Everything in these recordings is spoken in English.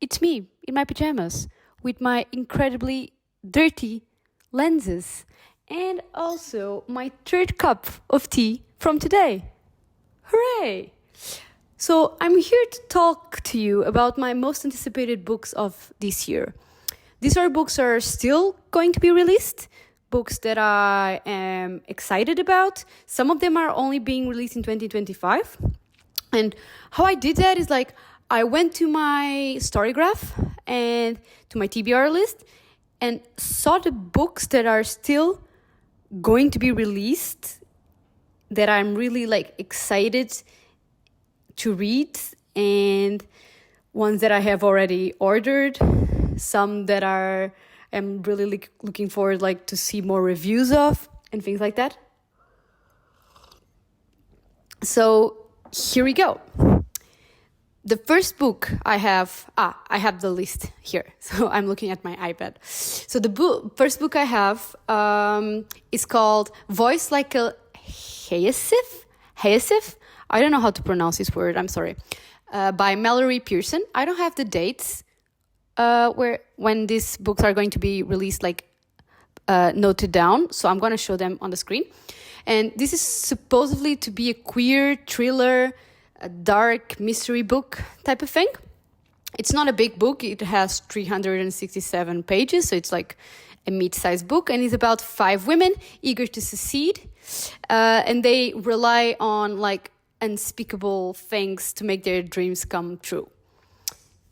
It's me in my pajamas with my incredibly dirty lenses and also my third cup of tea from today. Hooray! So, I'm here to talk to you about my most anticipated books of this year. These are books that are still going to be released, books that I am excited about. Some of them are only being released in 2025. And how I did that is like I went to my Storygraph and to my TBR list and saw the books that are still going to be released that I'm really like excited to read, and ones that I have already ordered, some that I'm really looking forward like to see more reviews of and things like that. So here we go. The first book I have the list here. So I'm looking at my iPad. So the first book I have is called Voice Like a Hayasif? I don't know how to pronounce this word, I'm sorry. By Mallory Pearson. I don't have the dates when these books are going to be released noted down. So I'm going to show them on the screen. And this is supposedly to be a queer thriller, a dark mystery book type of thing. It's not a big book. It has 367 pages, so it's like a mid-sized book, and it's about 5 women eager to succeed, and they rely on like unspeakable things to make their dreams come true.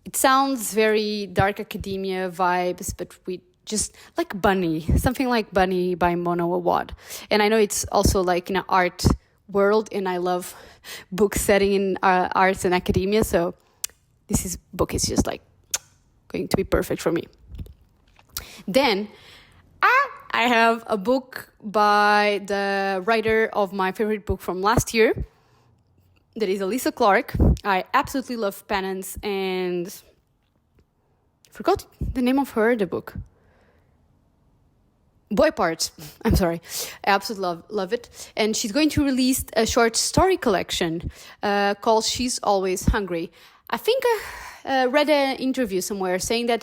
It sounds very dark academia vibes, but with just like Bunny, something like Bunny by Mona Awad. And I know it's also like in an art world, and I love books setting in arts and academia, so this book is just like going to be perfect for me. Then I have a book by the writer of my favorite book from last year, that is Alyssa Clark. I absolutely love Penance, and forgot the name of the book. Boy Parts. I'm sorry. I absolutely love it. And she's going to release a short story collection called She's Always Hungry. I think I read an interview somewhere saying that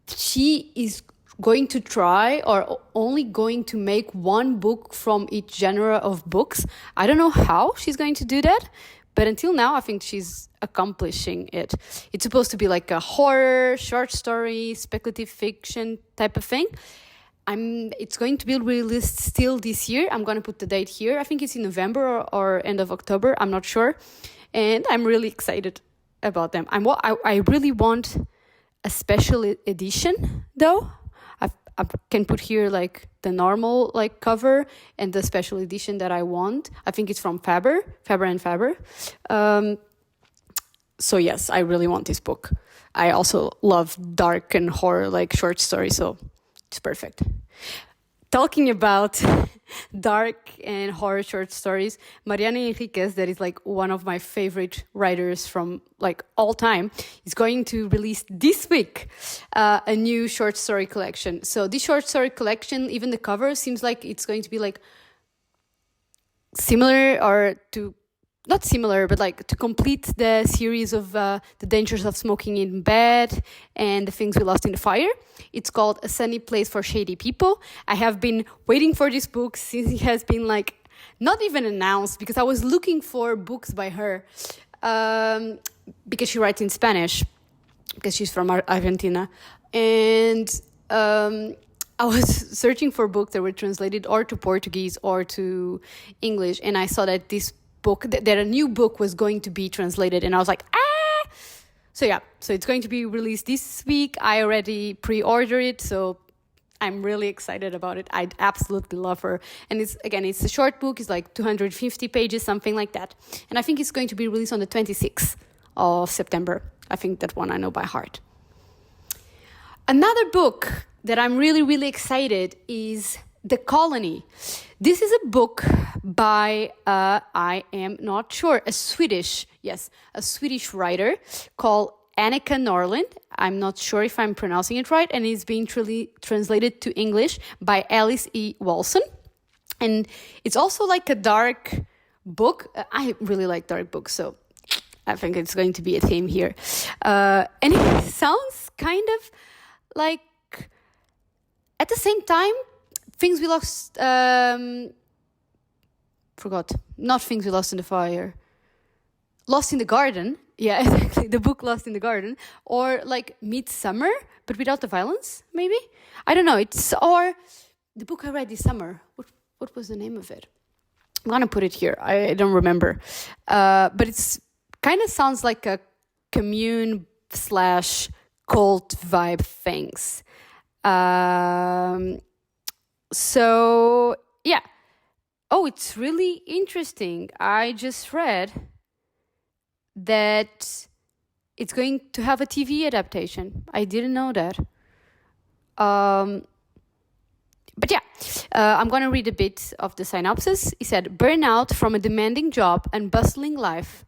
she is going to try or only going to make one book from each genre of books. I don't know how she's going to do that, but until now, I think she's accomplishing it. It's supposed to be like a horror, short story, speculative fiction type of thing. It's going to be released still this year. I'm going to put the date here. I think it's in November or end of October. I'm not sure. And I'm really excited about them. I really want a special edition, though. I can put here like the normal like cover and the special edition that I want. I think it's from Faber and Faber. So yes, I really want this book. I also love dark and horror like short stories, so it's perfect. Talking about dark and horror short stories, Mariana Enriquez, that is like one of my favorite writers from like all time, is going to release this week a new short story collection. So this short story collection, even the cover seems like it's going to be like similar or to not similar, but like to complete the series of The Dangers of Smoking in Bed and The Things We Lost in the Fire. It's called A Sunny Place for Shady People. I have been waiting for this book since it has been like not even announced, because I was looking for books by her because she writes in Spanish, because she's from Argentina. And I was searching for books that were translated or to Portuguese or to English, and I saw that this book, that a new book was going to be translated, and I was like, so it's going to be released this week. I already pre-ordered it, so I'm really excited about it. I absolutely love her, and it's a short book. It's like 250 pages, something like that, and I think it's going to be released on the 26th of September. I think that one I know by heart. Another book that I'm really, really excited is The Colony. This is a book by, I am not sure, a Swedish writer called Annika Norlind. I'm not sure if I'm pronouncing it right, and it's being translated to English by Alice E. Walson. And it's also like a dark book. I really like dark books, so I think it's going to be a theme here. And it sounds kind of like, at the same time, Things We Lost... Not Things We Lost in the Fire. Lost in the Garden. Yeah, exactly. The book Lost in the Garden. Or like Midsummer, but without the violence, maybe? I don't know. Or the book I read this summer. What was the name of it? I'm gonna put it here. I don't remember. But it's kind of sounds like a commune / cult vibe things. So yeah. Oh, it's really interesting. I just read that it's going to have a TV adaptation. I didn't know that. But yeah, I'm going to read a bit of the synopsis. He said, burnout from a demanding job and bustling life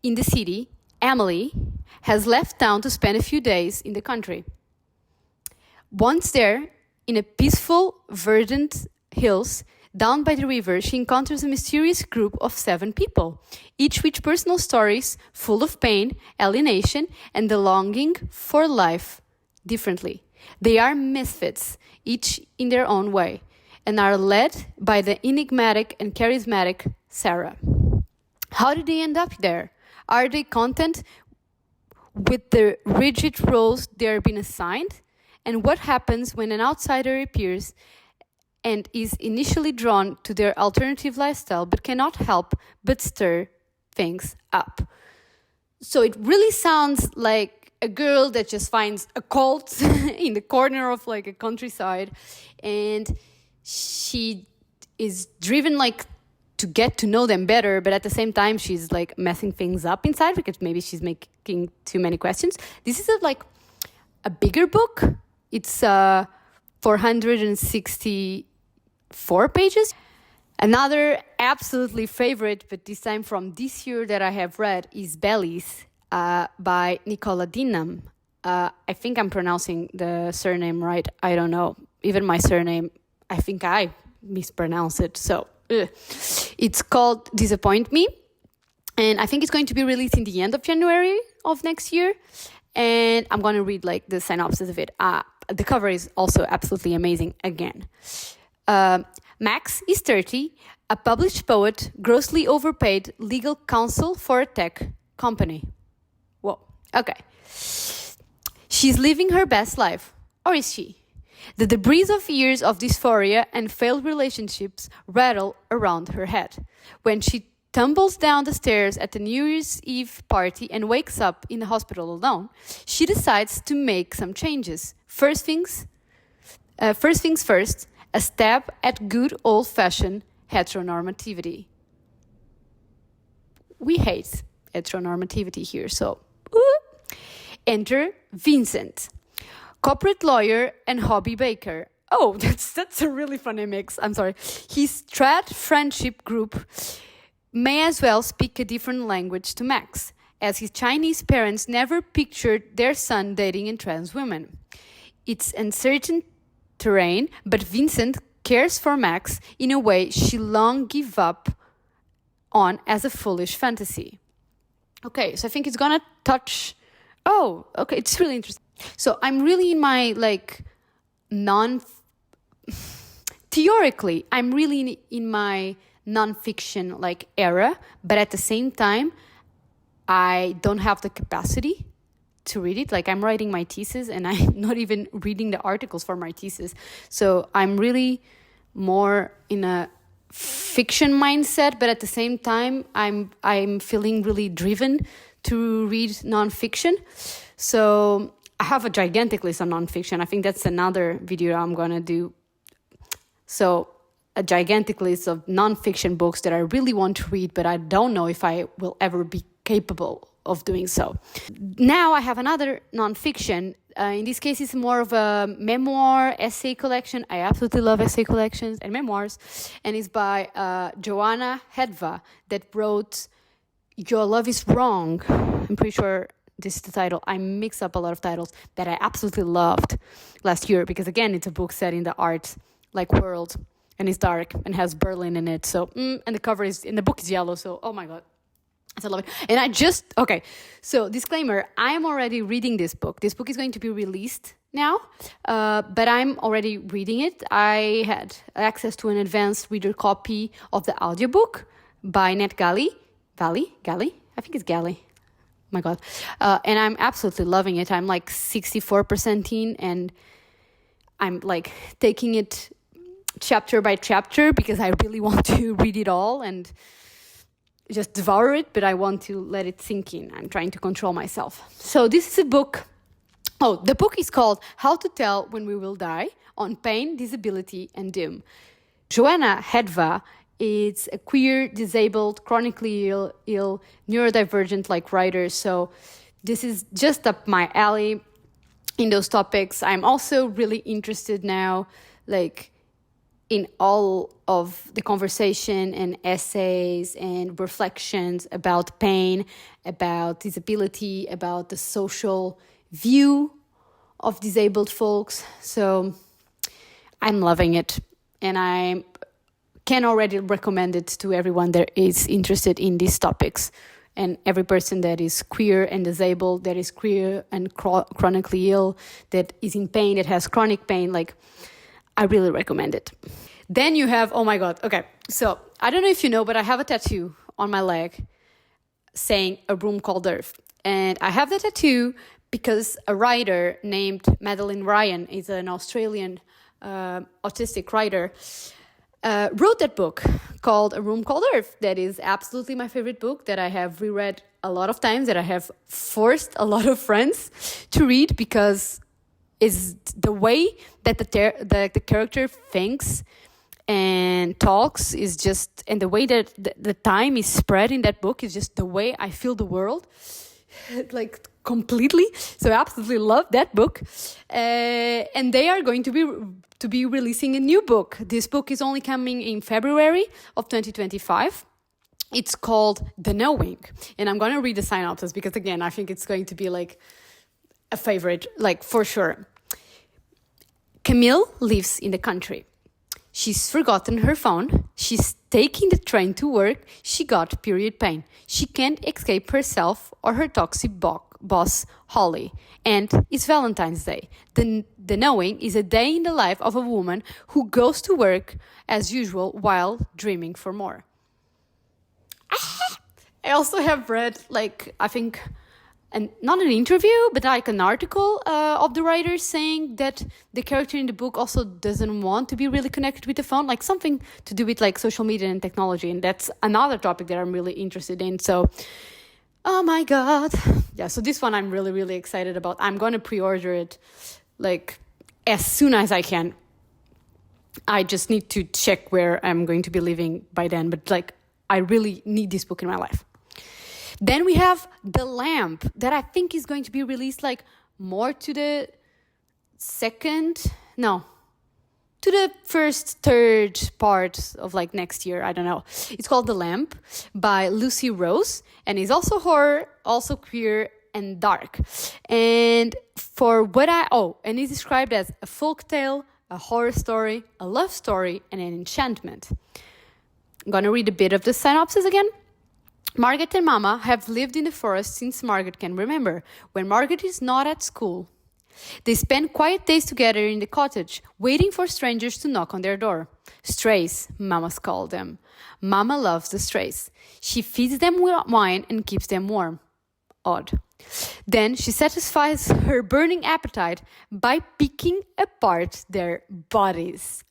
in the city, Emily has left town to spend a few days in the country. Once there, in a peaceful, verdant hills, down by the river, she encounters a mysterious group of 7 people, each with personal stories full of pain, alienation, and the longing for life differently. They are misfits, each in their own way, and are led by the enigmatic and charismatic Sarah. How did they end up there? Are they content with the rigid roles they are being assigned? And what happens when an outsider appears and is initially drawn to their alternative lifestyle but cannot help but stir things up? So it really sounds like a girl that just finds a cult in the corner of like a countryside, and she is driven like to get to know them better, but at the same time she's like messing things up inside because maybe she's making too many questions. This is like a bigger book. It's 464 pages. Another absolutely favorite, but this time from this year that I have read, is Bellies by Nicola Dinham. I think I'm pronouncing the surname right. I don't know. Even my surname, I think I mispronounce it. So it's called Disappoint Me. And I think it's going to be released in the end of January of next year. And I'm going to read like the synopsis of it. The cover is also absolutely amazing again. Max is 30, a published poet, grossly overpaid legal counsel for a tech company. Whoa, okay. She's living her best life. Or is she? The debris of years of dysphoria and failed relationships rattle around her head. When she tumbles down the stairs at the New Year's Eve party and wakes up in the hospital alone, she decides to make some changes. First things first, a stab at good old-fashioned heteronormativity. We hate heteronormativity here, so... Enter Vincent, corporate lawyer and hobby baker. Oh, that's a really funny mix. I'm sorry. His trad friendship group may as well speak a different language to Max, as his Chinese parents never pictured their son dating a trans woman. It's uncertain terrain, but Vincent cares for Max in a way she long gave up on as a foolish fantasy. Okay, so I think it's gonna touch... Oh, okay, it's really interesting. So I'm really in my, like, theoretically, I'm really in my non-fiction, like, era, but at the same time, I don't have the capacity to read it. Like, I'm writing my thesis, and I'm not even reading the articles for my thesis. So I'm really more in a fiction mindset, but at the same time, I'm feeling really driven to read non-fiction. So I have a gigantic list of non-fiction. I think that's another video I'm gonna do. So a gigantic list of non-fiction books that I really want to read, but I don't know if I will ever be capable of doing so. Now I have another non-fiction. In this case, it's more of a memoir, essay collection. I absolutely love essay collections and memoirs. And it's by Joanna Hedva, that wrote Your Love is Wrong. I'm pretty sure this is the title. I mix up a lot of titles that I absolutely loved last year because, again, it's a book set in the art like world, and it's dark and has Berlin in it. So, and the cover is, and the book is yellow. So, oh my God. I love it. And I just, okay, so disclaimer, I'm already reading this book. This book is going to be released now, but I'm already reading it. I had access to an advanced reader copy of the audiobook by Nat Galley. Galley? I think it's Galley. My God. And I'm absolutely loving it. I'm like 64% in, and I'm like taking it chapter by chapter because I really want to read it all and just devour it, but I want to let it sink in. I'm trying to control myself. So this is a book. Oh, the book is called How to Tell When We Will Die, on Pain, Disability, and Doom. Joanna Hedva is a queer, disabled, chronically ill neurodivergent like writer. So this is just up my alley in those topics. I'm also really interested now, like, in all of the conversation and essays and reflections about pain, about disability, about the social view of disabled folks. So I'm loving it, and I can already recommend it to everyone that is interested in these topics, and every person that is queer and disabled, that is queer and chronically ill, that is in pain, that has chronic pain, like, I really recommend it. Then you have, oh my God, okay. So I don't know if you know, but I have a tattoo on my leg saying A Room Called Earth. And I have the tattoo because a writer named Madeline Ryan, is an Australian autistic writer, wrote that book called A Room Called Earth. That is absolutely my favorite book, that I have reread a lot of times, that I have forced a lot of friends to read, because it's the way that the character thinks and talks is just, and the way that the time is spread in that book is just the way I feel the world, like, completely. So I absolutely love that book. And they are going to be releasing a new book. This book is only coming in February of 2025. It's called The Knowing. And I'm going to read the synopsis because, again, I think it's going to be like a favorite, like, for sure. Camille lives in the country. She's forgotten her phone. She's taking the train to work. She got period pain. She can't escape herself or her toxic boss, Holly. And it's Valentine's Day. The Knowing is a day in the life of a woman who goes to work as usual while dreaming for more. I also have read, like, I think, and not an interview, but like an article of the writer saying that the character in the book also doesn't want to be really connected with the phone, like something to do with like social media and technology. And that's another topic that I'm really interested in. So, oh my God. Yeah, so this one I'm really, really excited about. I'm going to pre-order it like as soon as I can. I just need to check where I'm going to be living by then. But like, I really need this book in my life. Then we have The Lamp, that I think is going to be released like more to the third part of like next year. I don't know. It's called The Lamp by Lucy Rose, and it's also horror, also queer and dark. And and it's described as a folktale, a horror story, a love story, and an enchantment. I'm going to read a bit of the synopsis again. Margaret and Mama have lived in the forest since Margaret can remember, when Margaret is not at school. They spend quiet days together in the cottage, waiting for strangers to knock on their door. Strays, Mama's call them. Mama loves the strays. She feeds them wine and keeps them warm. Odd. Then she satisfies her burning appetite by picking apart their bodies.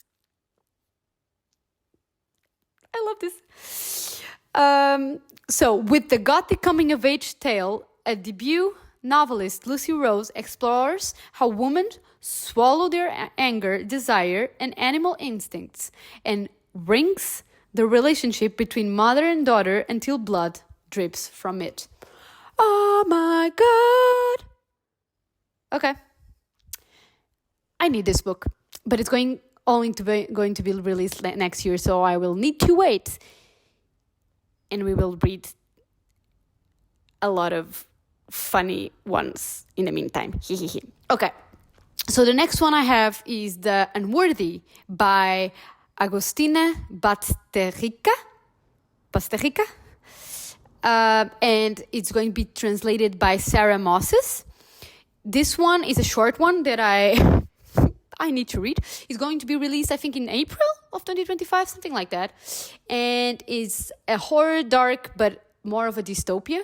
I love this. So, with the gothic coming-of-age tale, a debut novelist, Lucy Rose, explores how women swallow their anger, desire, and animal instincts, and wrings the relationship between mother and daughter until blood drips from it. Oh my God! Okay. I need this book, but it's going to be released next year, so I will need to wait. And we will read a lot of funny ones in the meantime. Okay, so the next one I have is The Unworthy by Agostina Basterica. and it's going to be translated by Sarah Moses. This one is a short one that I I need to read. It's going to be released, I think, in April of 2025, something like that. And it's a horror, dark, but more of a dystopia.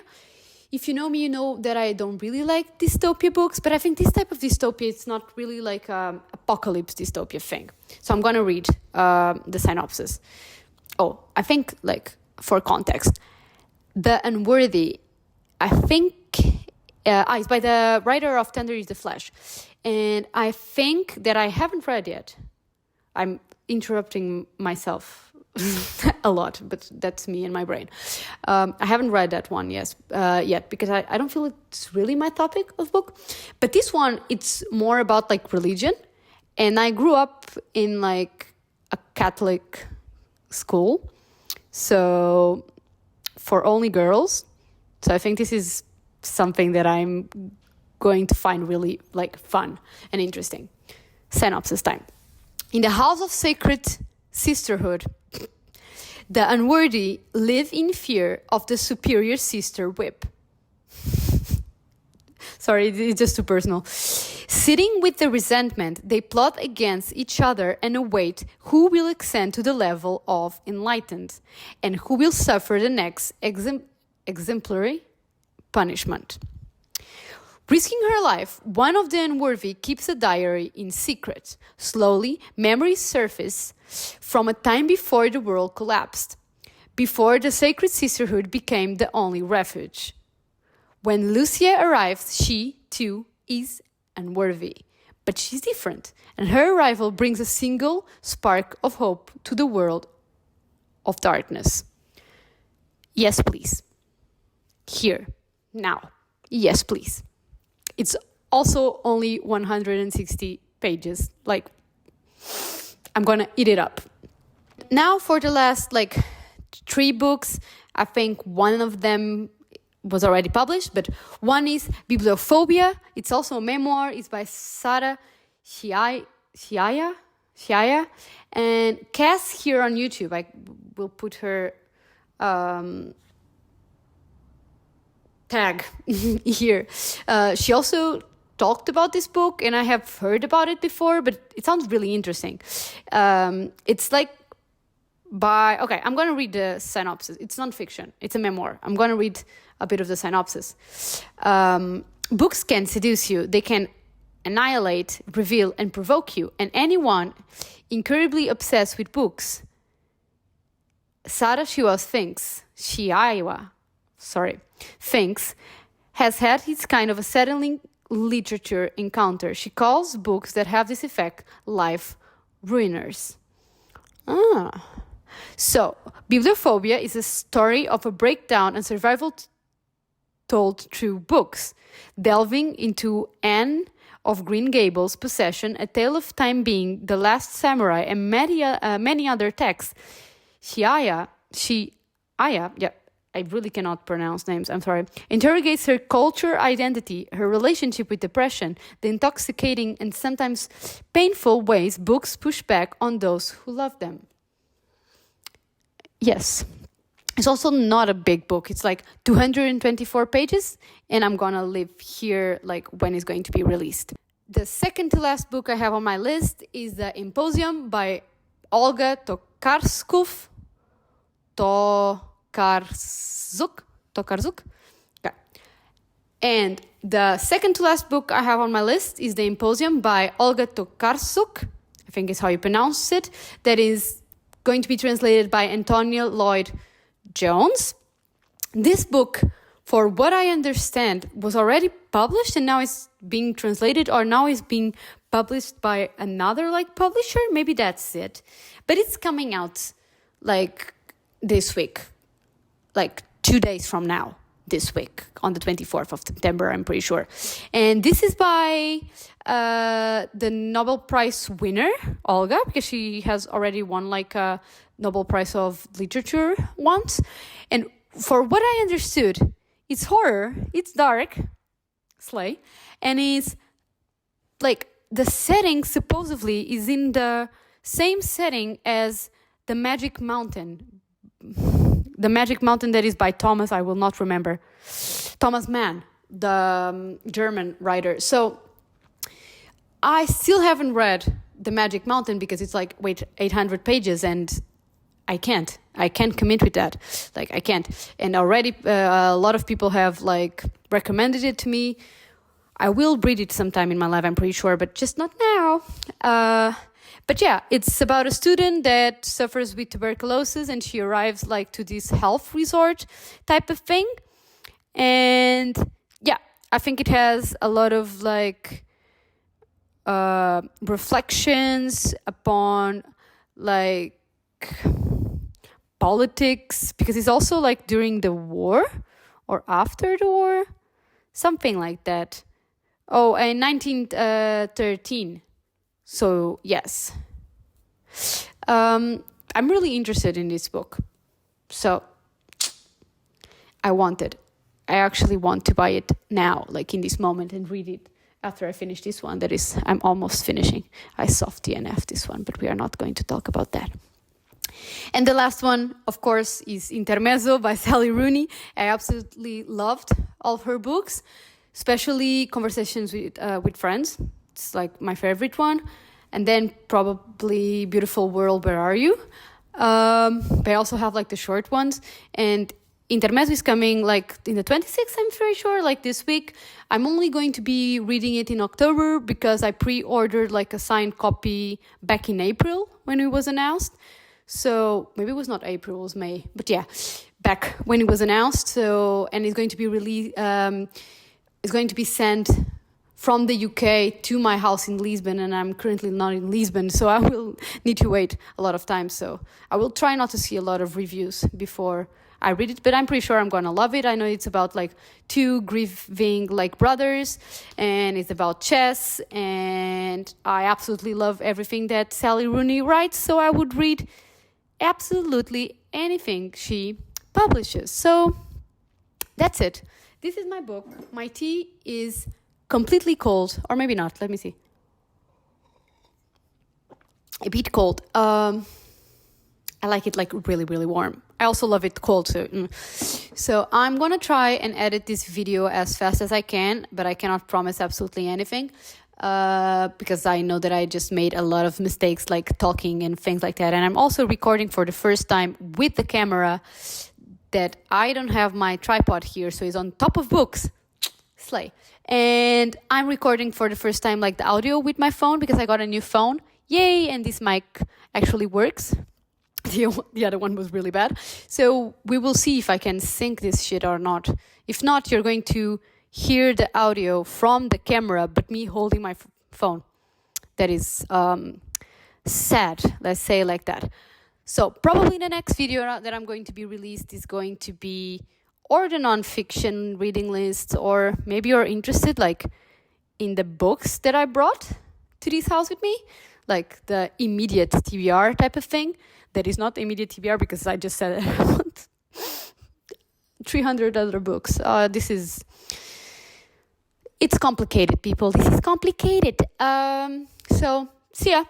If you know me, you know that I don't really like dystopia books, but I think this type of dystopia, it's not really like apocalypse dystopia thing. So I'm going to read the synopsis. Oh, I think, like, for context, The Unworthy, I think, it's by the writer of Tender is the Flesh. And I think that I haven't read yet. I'm interrupting myself a lot, but that's me and my brain. I haven't read that one yet because I don't feel it's really my topic of book. But this one, it's more about like religion. And I grew up in like a Catholic school. So for only girls. So I think this is something that I'm going to find really like fun and interesting. Synopsis time. In the house of sacred sisterhood, the unworthy live in fear of the superior sister whip. Sorry, it's just too personal. Sitting with the resentment, they plot against each other and await who will ascend to the level of enlightened and who will suffer the next exemplary punishment. Risking her life, one of the unworthy keeps a diary in secret. Slowly, memories surface from a time before the world collapsed, before the sacred sisterhood became the only refuge. When Lucia arrives, she, too, is unworthy. But she's different, and her arrival brings a single spark of hope to the world of darkness. Yes, please. Here, now. Yes, please. It's also only 160 pages. Like, I'm gonna eat it up. Now for the last, 3 books, I think one of them was already published, but one is Bibliophobia. It's also a memoir. It's by Sarah Shiaya. And Cass here on YouTube. I will put her tag here. She also talked about this book, and I have heard about it before, but it sounds really interesting. It's like okay, I'm going to read the synopsis. It's non-fiction. It's a memoir. I'm going to read a bit of the synopsis. Books can seduce you. They can annihilate, reveal, and provoke you. And anyone incredibly obsessed with books, Sarah Shiwa thinks, has had his kind of a settling literature encounter. She calls books that have this effect life ruiners. So, Bibliophobia is a story of a breakdown and survival told through books, delving into Anne of Green Gables' possession, A Tale of Time Being, The Last Samurai, and many other texts. I really cannot pronounce names, I'm sorry, interrogates her culture identity, her relationship with depression, the intoxicating and sometimes painful ways books push back on those who love them. Yes. It's also not a big book. It's like 224 pages, and I'm gonna live here when it's going to be released. The second to last book I have on my list is The Imposium by Olga Tokarczuk. Okay. And the second to last book I have on my list is The Imposium by Olga Tokarczuk. I think is how you pronounce it. That is going to be translated by Antonia Lloyd Jones. This book, for what I understand, was already published and now it's being translated, or now is being published by another publisher. Maybe that's it. But it's coming out this week, 2 days from now, this week, on the 24th of September, I'm pretty sure. And this is by the Nobel Prize winner, Olga, because she has already won a Nobel Prize of Literature once. And for what I understood, it's horror, it's dark, slay, and it's the setting supposedly is in the same setting as The Magic Mountain. The Magic Mountain, that is by Thomas, I will not remember. Thomas Mann, the German writer. So I still haven't read The Magic Mountain because it's 800 pages and I can't commit with that. I can't. And already a lot of people have recommended it to me. I will read it sometime in my life, I'm pretty sure, but just not now. But yeah, it's about a student that suffers with tuberculosis and she arrives to this health resort type of thing. And yeah, I think it has a lot of reflections upon politics, because it's also during the war or after the war, something like that. Oh, in 1913. So yes, I'm really interested in this book. So I actually want to buy it now, in this moment, and read it after I finish this one. That is, I'm almost finishing. I soft DNF this one, but we are not going to talk about that. And the last one, of course, is Intermezzo by Sally Rooney. I absolutely loved all of her books, especially Conversations with Friends. It's my favorite one. And then probably Beautiful World, Where Are You? But I also have the short ones. And Intermezzo is coming in the 26th, I'm very sure, this week. I'm only going to be reading it in October because I pre-ordered a signed copy back in April when it was announced. So maybe it was not April, it was May. But yeah, back when it was announced. So, and it's going to be released, it's going to be sent from the UK to my house in Lisbon, and I'm currently not in Lisbon, so I will need to wait a lot of time. So I will try not to see a lot of reviews before I read it, but I'm pretty sure I'm gonna love it. I know it's about two grieving brothers, and it's about chess, and I absolutely love everything that Sally Rooney writes, so I would read absolutely anything she publishes. So that's it. This is my book. My tea is completely cold, or maybe not. Let me see. A bit cold. I like it really, really warm. I also love it cold too. So I'm gonna try and edit this video as fast as I can, but I cannot promise absolutely anything because I know that I just made a lot of mistakes talking and things like that. And I'm also recording for the first time with the camera that I don't have my tripod here, so it's on top of books. Slay. And I'm recording for the first time the audio with my phone because I got a new phone. Yay! And this mic actually works. The other one was really bad. So we will see if I can sync this shit or not. If not, you're going to hear the audio from the camera, but me holding my phone. That is sad, let's say like that. So probably the next video that I'm going to be released is going to be or the non-fiction reading list, or maybe you're interested in the books that I brought to this house with me, the immediate TBR type of thing. That is not immediate TBR because I just said I want 300 other books. It's complicated, people. This is complicated. So see ya.